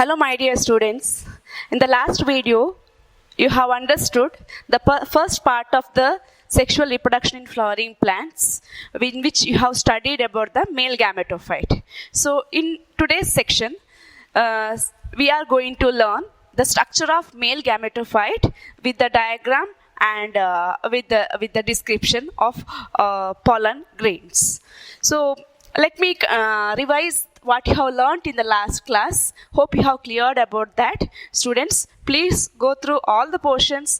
Hello my dear students. In the last video, you have understood the first part of the sexual reproduction in flowering plants, in which you have studied about the male gametophyte. So in today's section, we are going to learn the structure of male gametophyte with the diagram and with the description of pollen grains. So let me revise what you have learnt in the last class. Hope you have cleared about that. Students, please go through all the portions,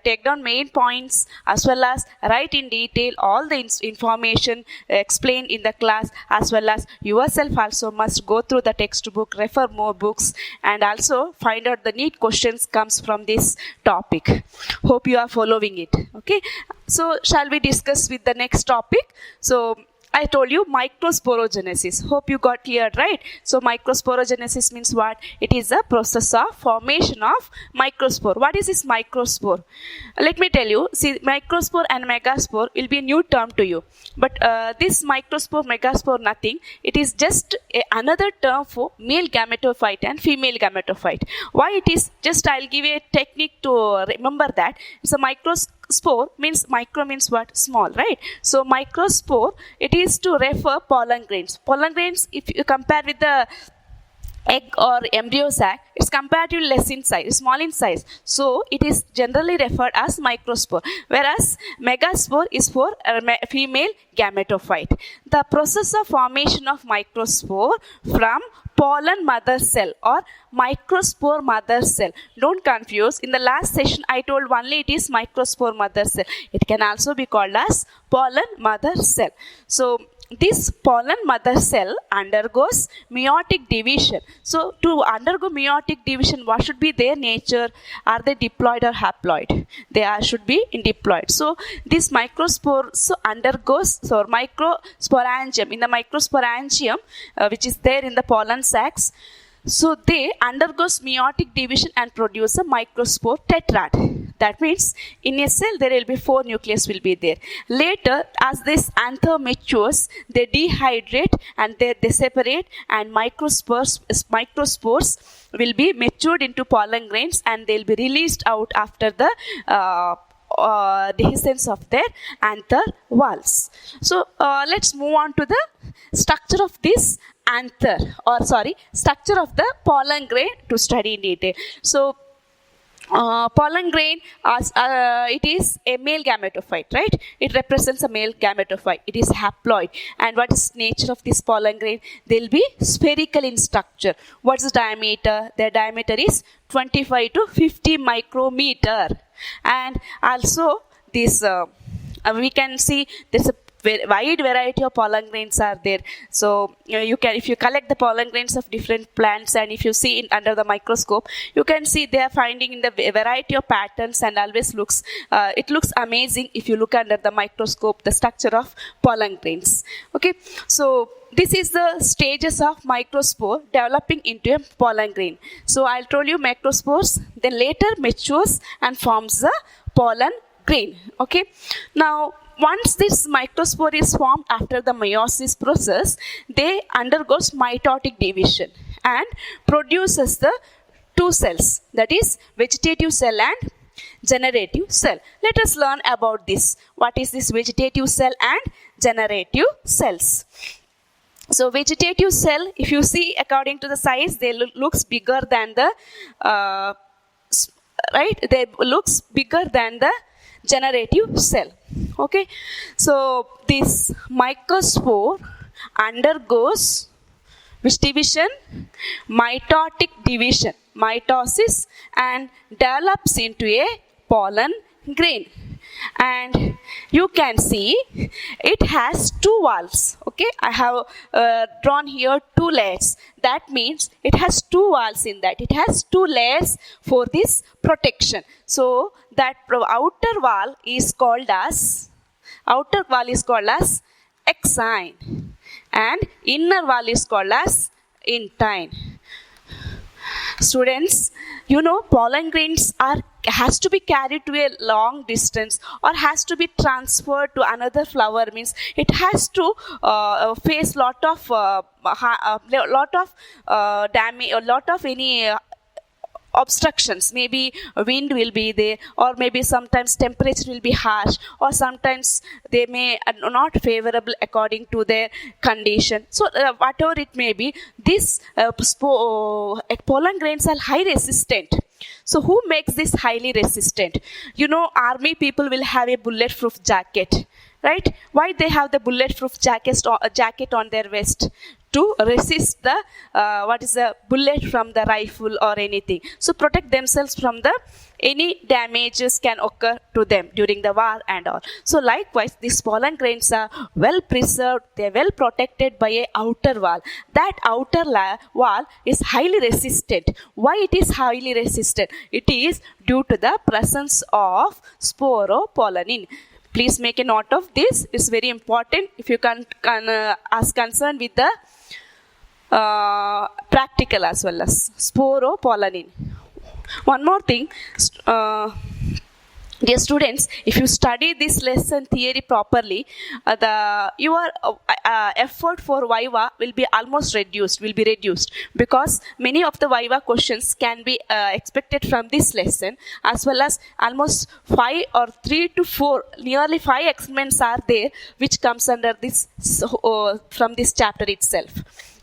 take down main points, as well as write in detail all the information explained in the class, as well as yourself also must go through the textbook, refer more books, and also find out the neat questions comes from this topic. Hope you are following it. Okay, so shall we discuss with the next topic? So I told you microsporogenesis. Hope you got cleared, right? So microsporogenesis means what? It is a process of formation of microspore. What is this microspore? Let me tell you. See, microspore and megaspore will be a new term to you. But this microspore, megaspore, nothing. It is just another term for male gametophyte and female gametophyte. Why it is? Just I'll give you a technique to remember that. It's a microspore means micro means what? Small, right? So microspore, it is to refer pollen grains. Pollen grains, if you compare with the egg or embryo sac, it's comparatively less in size, small in size. So it is generally referred as microspore, whereas megaspore is for female gametophyte. The process of formation of microspore from pollen mother cell or microspore mother cell. Don't confuse. In the last session, I told only it is microspore mother cell. It can also be called as pollen mother cell. So this pollen mother cell undergoes meiotic division. So to undergo meiotic division, what should be their nature? Are they diploid or haploid? They should be diploid. So this microspore undergoes microsporangium. In the microsporangium, which is there in the pollen sacs, so they undergoes meiotic division and produce a microspore tetrad. That means in a cell there will be 4 nucleus will be there. Later, as this anther matures, they dehydrate and they separate, and microspores will be matured into pollen grains and they will be released out after the dehiscence of their anther walls. So let's move on to the structure of this structure of the pollen grain to study in detail. So pollen grain, it is a male gametophyte, right? It represents a male gametophyte. It is haploid. And what is nature of this pollen grain? They will be spherical in structure. What's the diameter? Their diameter is 25 to 50 micrometer. And also this, we can see there's a wide variety of pollen grains are there. So you can, if you collect the pollen grains of different plants and if you see under the microscope, you can see they are finding in the variety of patterns, and always looks it looks amazing if you look under the microscope the structure of pollen grains. Okay, so this is the stages of microspore developing into a pollen grain. So I'll tell you macrospores, then later matures and forms the pollen grain. Okay, now once this microspore is formed after the meiosis process, they undergoes mitotic division and produces the 2 cells, that is vegetative cell and generative cell. Let us learn about this. What is this vegetative cell and generative cells? So vegetative cell, if you see according to the size, they looks bigger than the they looks bigger than the generative cell. Okay, so this microspore undergoes which division? Mitotic division, mitosis, and develops into a pollen grain. And you can see it has 2 walls. Okay, I have drawn here 2 layers. That means it has 2 walls in that. It has 2 layers for this protection. So that outer wall is called as exine, and inner wall is called as intine. Students, you know pollen grains are has to be carried to a long distance or has to be transferred to another flower, means it has to face lot of damage, a lot of any obstructions. Maybe wind will be there, or maybe sometimes temperature will be harsh, or sometimes they may not favorable according to their condition. So whatever it may be, these pollen grains are high resistant. So who makes this highly resistant? Army people will have a bulletproof jacket, right? Why they have the bulletproof jacket on their vest? To resist the bullet from the rifle or anything. So protect themselves from any damages can occur to them during the war and all. So likewise, these pollen grains are well preserved. They are well protected by a outer wall. That outer wall is highly resistant. Why it is highly resistant? It is due to the presence of sporopollenin. Please make a note of this. It's very important if you can ask concerned with the practical as well as sporopollenin. One more thing, dear students, if you study this lesson theory properly, your effort for Viva will be reduced, because many of the Viva questions can be expected from this lesson, as well as almost 5 or 3 to 4, nearly 5 experiments are there which comes under this from this chapter itself.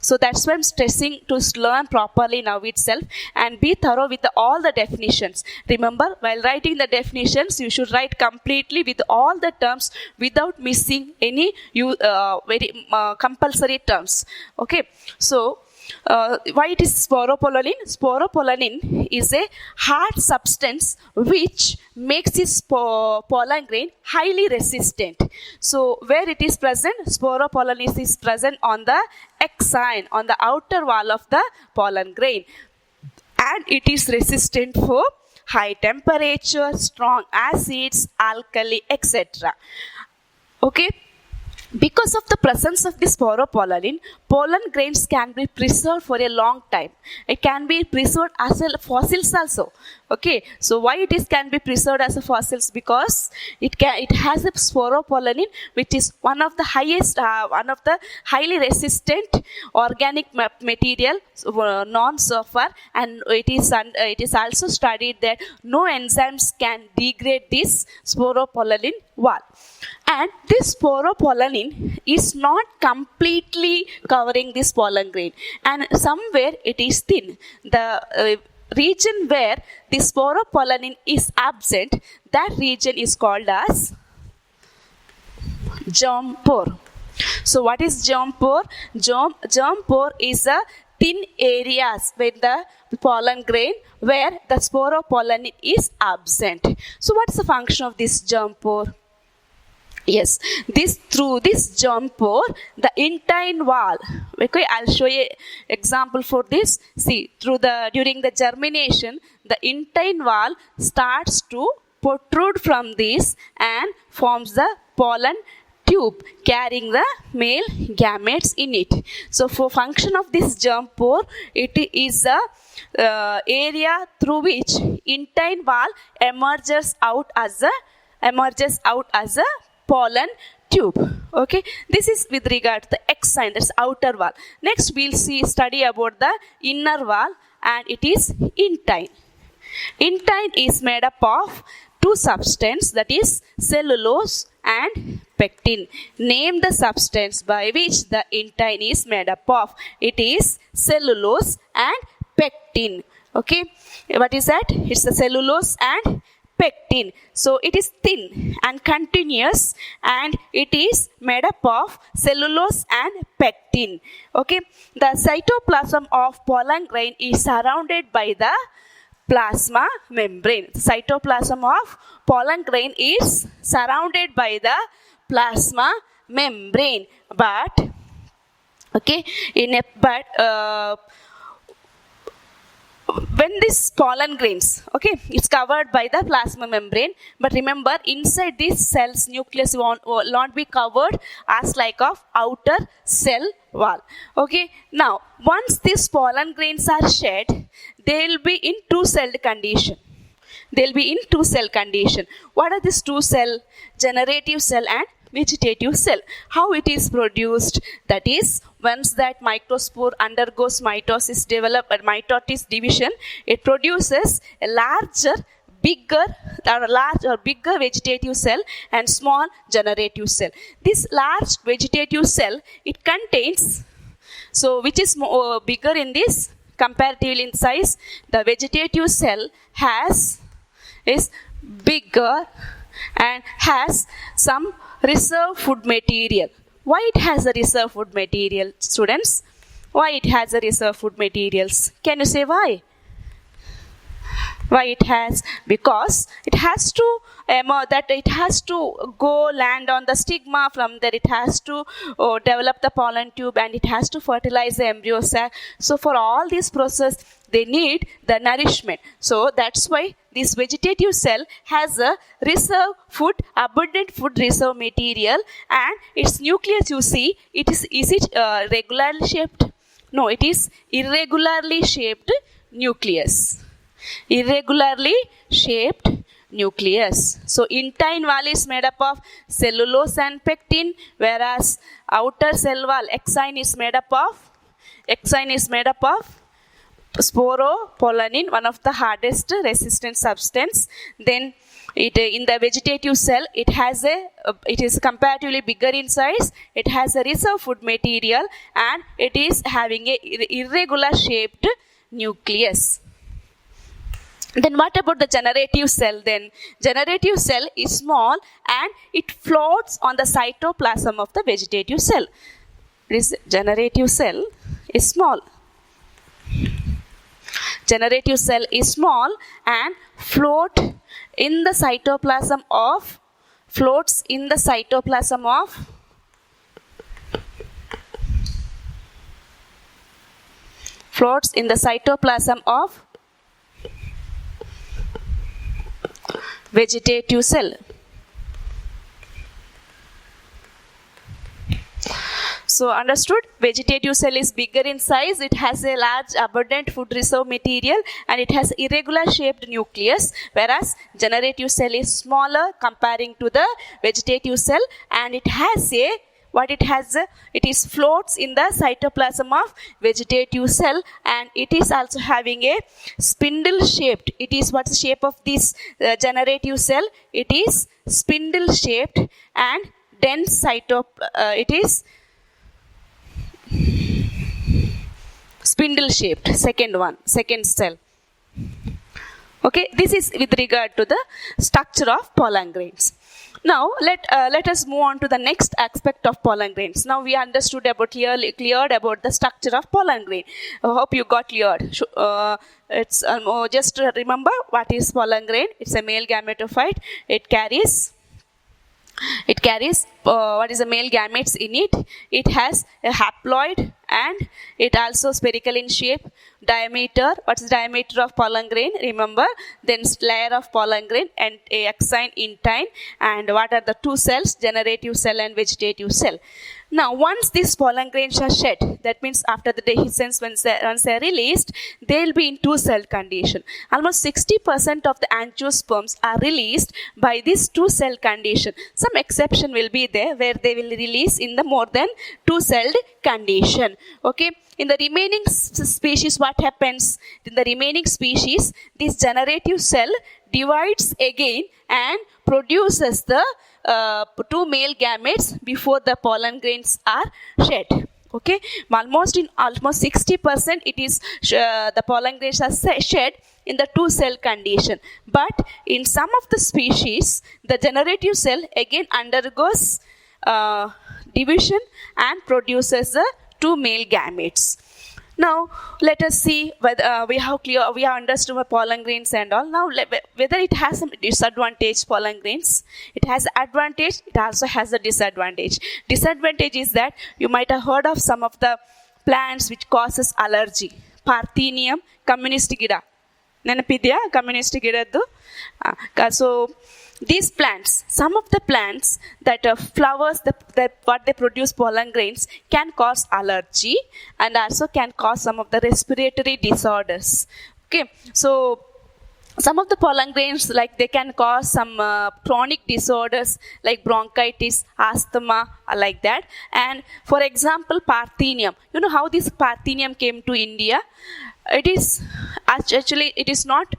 So that's why I'm stressing to learn properly now itself and be thorough with all the definitions. Remember, while writing the definitions, you should write completely with all the terms without missing any very compulsory terms. Okay, so why it is sporopollenin? Sporopollenin is a hard substance which makes this pollen grain highly resistant. So where it is present, sporopollenin is present on the exine, on the outer wall of the pollen grain, and it is resistant for high temperature, strong acids, alkali, etc. Okay. Because of the presence of this sporopollenin, pollen grains can be preserved for a long time. It can be preserved as a fossils also. Okay, so why it can be preserved as a fossils? Because it has a sporopollenin, which is one of the highly resistant organic material, non-sulfur, and it is also studied that no enzymes can degrade this sporopollenin wall. And this sporopollenin is not completely covering this pollen grain, and somewhere it is thin. The region where the sporopollenin is absent, that region is called as germ pore. So what is germ pore? Germ pore is a thin areas with the pollen grain where the sporopollenin is absent. So what's the function of this germ pore? Yes, through this germ pore, the intine wall. Okay, I'll show you example for this. See, during the germination, the intine wall starts to protrude from this and forms the pollen tube carrying the male gametes in it. So for function of this germ pore, it is the area through which intine wall emerges out as a pollen tube. Okay, this is with regard to the exine, that's outer wall. Next we'll study about the inner wall, and it is intine. Intine is made up of two substances, that is cellulose and pectin. Name the substance by which the intine is made up of. It is cellulose and pectin. Okay, what is that? It's the cellulose and pectin. So it is thin and continuous, and it is made up of cellulose and pectin. Okay, the cytoplasm of pollen grain is surrounded by the plasma membrane. The cytoplasm of pollen grain is surrounded by the plasma membrane. But okay, when this pollen grains, okay, it's covered by the plasma membrane, but remember, inside this cell's nucleus will not be covered as like of outer cell wall. Okay, now once these pollen grains are shed, they will be in two-celled condition. they'll be in two cell condition. What are these two cell? Generative cell and vegetative cell. How it is produced? That is, once that microspore undergoes mitosis mitosis division, it produces a bigger vegetative cell and small generative cell. This large vegetative cell, it contains, so which is bigger in this comparatively in size? The vegetative cell is bigger and has some reserve food material. Why it has a reserve food material, students? Why it has a reserve food materials? Can you say why? Why it has? Because it has to go land on the stigma. From there it has to develop the pollen tube, and it has to fertilize the embryo sac. So for all this process, they need the nourishment. So that's why this vegetative cell has a abundant food reserve material, and its nucleus, you see, is it regularly shaped? No, it is irregularly shaped nucleus. Irregularly shaped nucleus. So intine wall is made up of cellulose and pectin, whereas outer cell wall, exine is made up of sporopollenin, one of the hardest resistant substance. Then in the vegetative cell, it is comparatively bigger in size. It has a reserve food material, and it is having a irregular shaped nucleus. Then what about the generative cell then? Generative cell is small and it floats on the cytoplasm of the vegetative cell. This generative cell is small. Generative cell is small and floats in the cytoplasm of vegetative cell. So understood, vegetative cell is bigger in size, it has a large abundant food reserve material, and it has irregular shaped nucleus, whereas generative cell is smaller comparing to the vegetative cell, and it floats in the cytoplasm of vegetative cell, and it is also having a spindle shaped. It is what's the shape of this generative cell? It is spindle shaped and dense it is spindle shaped. Second cell. Okay, this is with regard to the structure of pollen grains. Now let us move on to the next aspect of pollen grains. Now we understood cleared about the structure of pollen grain. I hope you got cleared. Just remember what is pollen grain. It's a male gametophyte. It carries what is the male gametes in it. It has a haploid, and it also spherical in shape. Diameter, what is the diameter of pollen grain? Remember, then layer of pollen grain and exine, intine, and what are the two cells? Generative cell and vegetative cell. Now, once these pollen grains are shed, that means after the dehiscence, once they are released, they will be in two cell condition. Almost 60% of the angiosperms are released by this two cell condition. Some exception will be there where they will release in the more than two celled condition. Okay. In the remaining species, what happens? In the remaining species, this generative cell divides again and produces the two male gametes before the pollen grains are shed. Okay, almost 60% it is the pollen grains are shed in the two cell condition. But in some of the species, the generative cell again undergoes division and produces the two male gametes. Now let us see whether we have understood the pollen grains and all. Now whether it has some disadvantage. Pollen grains, it has advantage, it also has a disadvantage. Disadvantage is that you might have heard of some of the plants which causes allergy. Parthenium communist gira. Nenapidya communist giraddu. So these plants, some of the plants that flowers, what they produce pollen grains, can cause allergy and also can cause some of the respiratory disorders. Okay, so some of the pollen grains, like they can cause some chronic disorders like bronchitis, asthma, like that. And for example, Parthenium. You know how this Parthenium came to India? It is actually, it is not,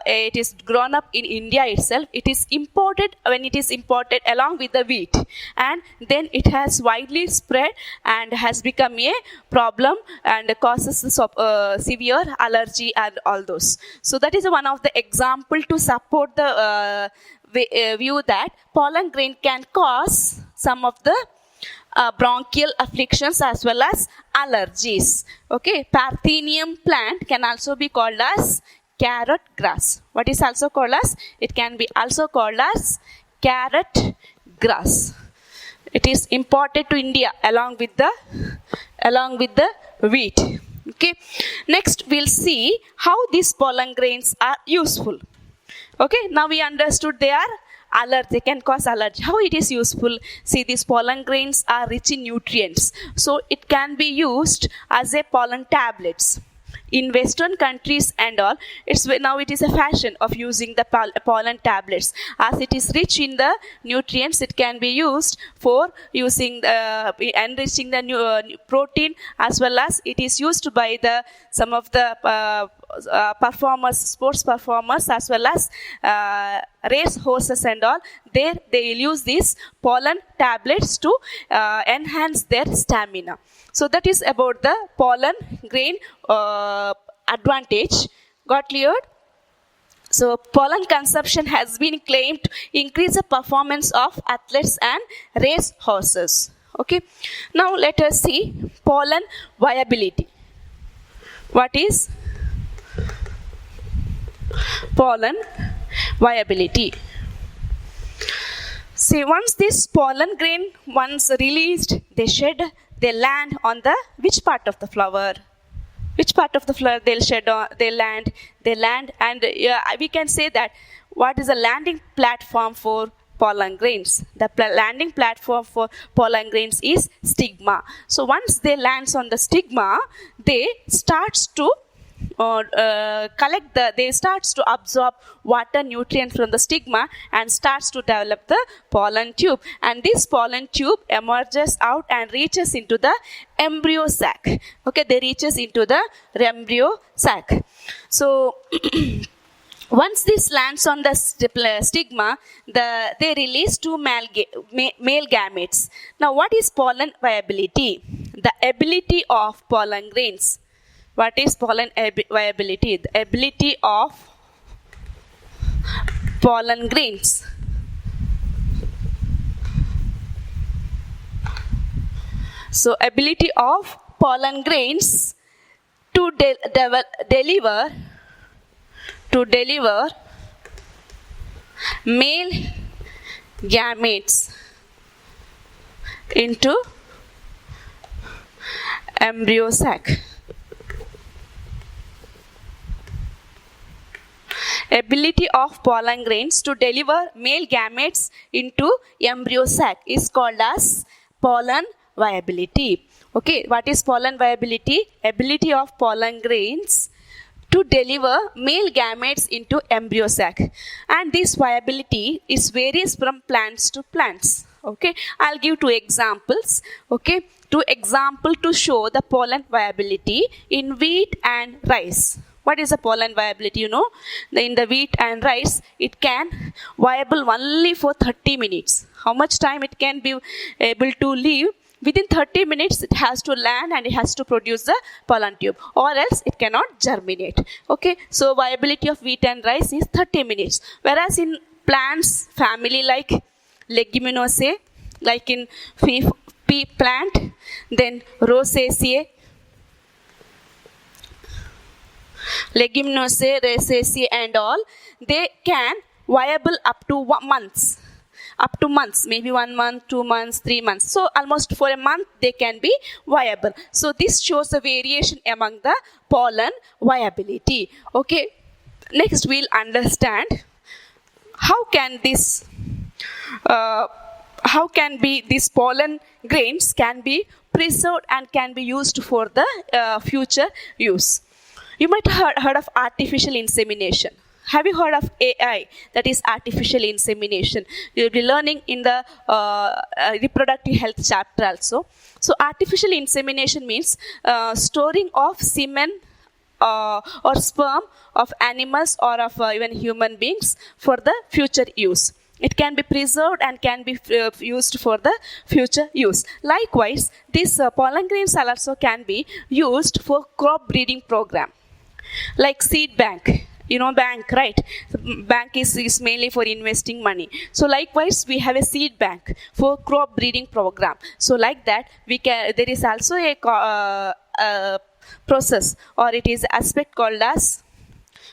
it is grown up in India itself. It is imported, when it is imported along with the wheat, and then it has widely spread and has become a problem and causes severe allergy and all those. So that is one of the example to support the view that pollen grain can cause some of the bronchial afflictions as well as allergies. Okay, Parthenium plant can also be called as carrot grass. What is also called as? It can be also called as carrot grass. It is imported to India along with the wheat. Okay, next we'll see how these pollen grains are useful. Okay, now we understood they are allergy, they can cause allergy. How it is useful? See, these pollen grains are rich in nutrients, so it can be used as a pollen tablets. In Western countries and all, now it is a fashion of using the pollen tablets. As it is rich in the nutrients, it can be used for using enriching the protein, as well as it is used by some of the performers, sports performers, as well as race horses and all. They will use these pollen tablets to enhance their stamina. So that is about the pollen grain advantage. Got cleared? So pollen consumption has been claimed to increase the performance of athletes and race horses. Okay. Now let us see pollen viability. What is pollen viability? See, once this pollen grain once released, they land on the which part of the flower? Which part of the flower they'll shed on? They land, and we can say that what is the landing platform for pollen grains? The landing platform for pollen grains is stigma. So once they lands on the stigma, they starts to they starts to absorb water nutrient from the stigma and starts to develop the pollen tube, and this pollen tube emerges out and reaches into the embryo sac. Okay, they reaches into the embryo sac. So once this lands on the stigma, they release two male gametes. Now what is pollen viability? The ability of pollen grains. What is pollen viability? The ability of pollen grains so ability of pollen grains to deliver male gametes into embryo sac. Ability of pollen grains to deliver male gametes into embryo sac is called as pollen viability. Okay, what is pollen viability? Ability of pollen grains to deliver male gametes into embryo sac. And this viability varies from plants to plants. Okay, I'll give two examples. Okay, two examples to show the pollen viability in wheat and rice. What is the pollen viability? You know, in the wheat and rice, it can viable only for 30 minutes. How much time it can be able to live? Within 30 minutes, it has to land and it has to produce the pollen tube, or else it cannot germinate. Okay, so viability of wheat and rice is 30 minutes. Whereas in plants family like Leguminosae, like in pea plant, then Rosaceae, Leguminosae, Rosaceae and all, they can viable up to months. Up to months, maybe 1 month, 2 months, 3 months. So almost for a month they can be viable. So this shows a variation among the pollen viability. Okay, next we'll understand how can these pollen grains can be preserved and can be used for the future use. You might have heard of artificial insemination. Have you heard of AI? That is artificial insemination. You'll be learning in the reproductive health chapter also. So artificial insemination means storing of semen or sperm of animals or of even human beings for the future use. It can be preserved and can be used for the future use. Likewise, these pollen grains also can be used for crop breeding program. Like seed bank. You know bank, right? Bank is mainly for investing money. So likewise, we have a seed bank for crop breeding program. So like that, there is also a process, or it is aspect called as,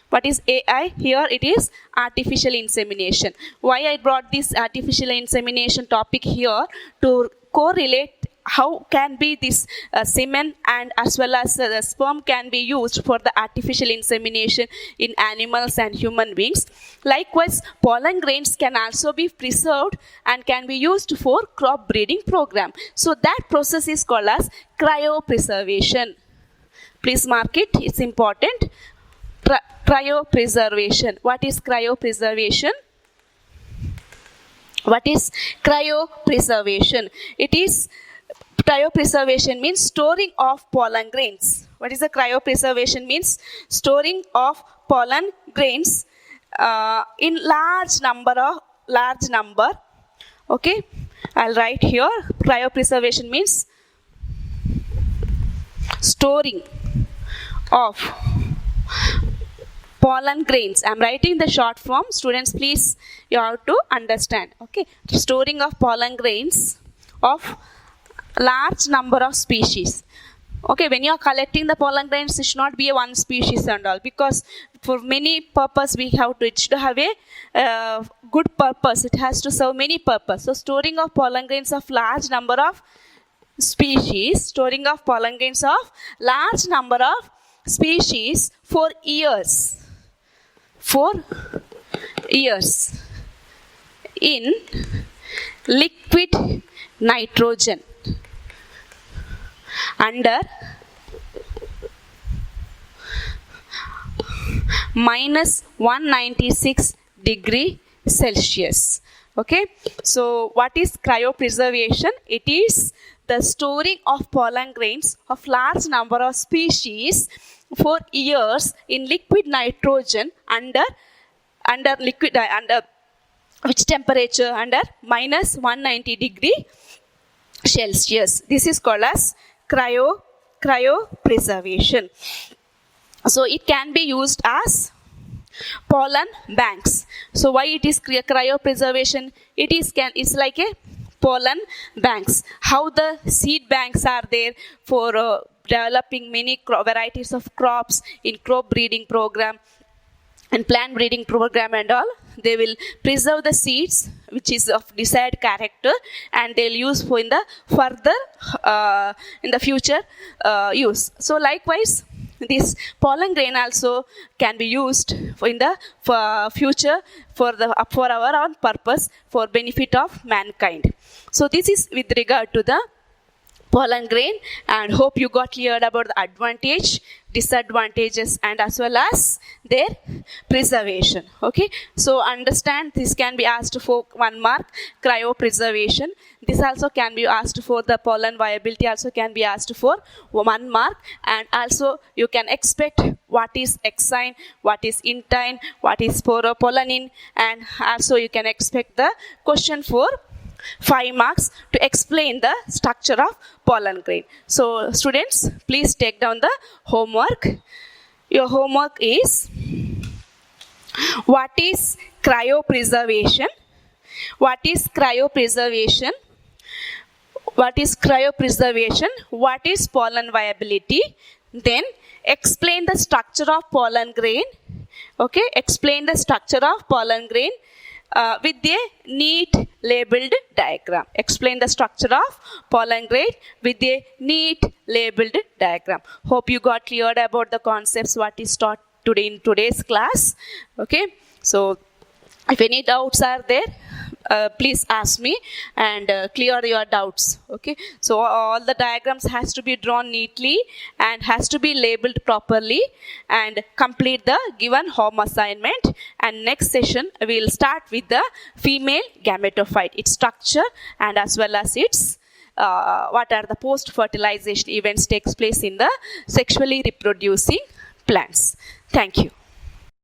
what is AI? Here it is artificial insemination. Why I brought this artificial insemination topic here? To correlate how can be this semen and as well as the sperm can be used for the artificial insemination in animals and human beings. Likewise, pollen grains can also be preserved and can be used for crop breeding program. So that process is called as cryopreservation. Please mark it, it's important. Cryopreservation. What is cryopreservation? What is cryopreservation? Cryopreservation means storing of pollen grains. What is the cryopreservation means? Storing of pollen grains in large number. Okay, I'll write here. Cryopreservation means storing of pollen grains. I'm writing the short form. Students, please, you have to understand. Okay, storing of pollen grains of large number of species. Okay, when you are collecting the pollen grains, it should not be a one species and all, because for many purpose we have to, it should have a good purpose. It has to serve many purpose. So storing of pollen grains of large number of species, storing of pollen grains of large number of species for years. For years in liquid nitrogen under minus 196 degree Celsius. Okay, so what is cryopreservation? It is the storing of pollen grains of large number of species for years in liquid nitrogen under which temperature? Under minus 190 degree Celsius. This is called as cryopreservation. So it can be used as pollen banks. So why it is cryopreservation? It's like a pollen banks. How the seed banks are there for developing many varieties of crops in crop breeding program and plant breeding program and all. They will preserve the seeds which is of desired character, and they'll use for in the further in the future use. So likewise, this pollen grain also can be used in the future for our own purpose, for benefit of mankind. So this is with regard to the pollen grain, and hope you got cleared about the advantage, disadvantages, and as well as their preservation. Okay, so understand this can be asked for 1 mark, cryopreservation. This also can be asked for the pollen viability, also can be asked for 1 mark, and also you can expect what is exine, what is intine, what is sporopollenin, and also you can expect the question for 5 marks to explain the structure of pollen grain. So students, please take down the homework. Your homework is, what is cryopreservation? What is cryopreservation? What is cryopreservation? What is pollen viability? Then explain the structure of pollen grain. Okay, explain the structure of pollen grain with a neat labeled diagram. Explain the structure of pollen grain with a neat labeled diagram. Hope you got cleared about the concepts what is taught today in today's class. Okay, so if any doubts are there, please ask me and clear your doubts. Okay, so all the diagrams has to be drawn neatly and has to be labeled properly, and complete the given home assignment. And next session we'll start with the female gametophyte, its structure and as well as its what are the post-fertilization events takes place in the sexually reproducing plants. Thank you.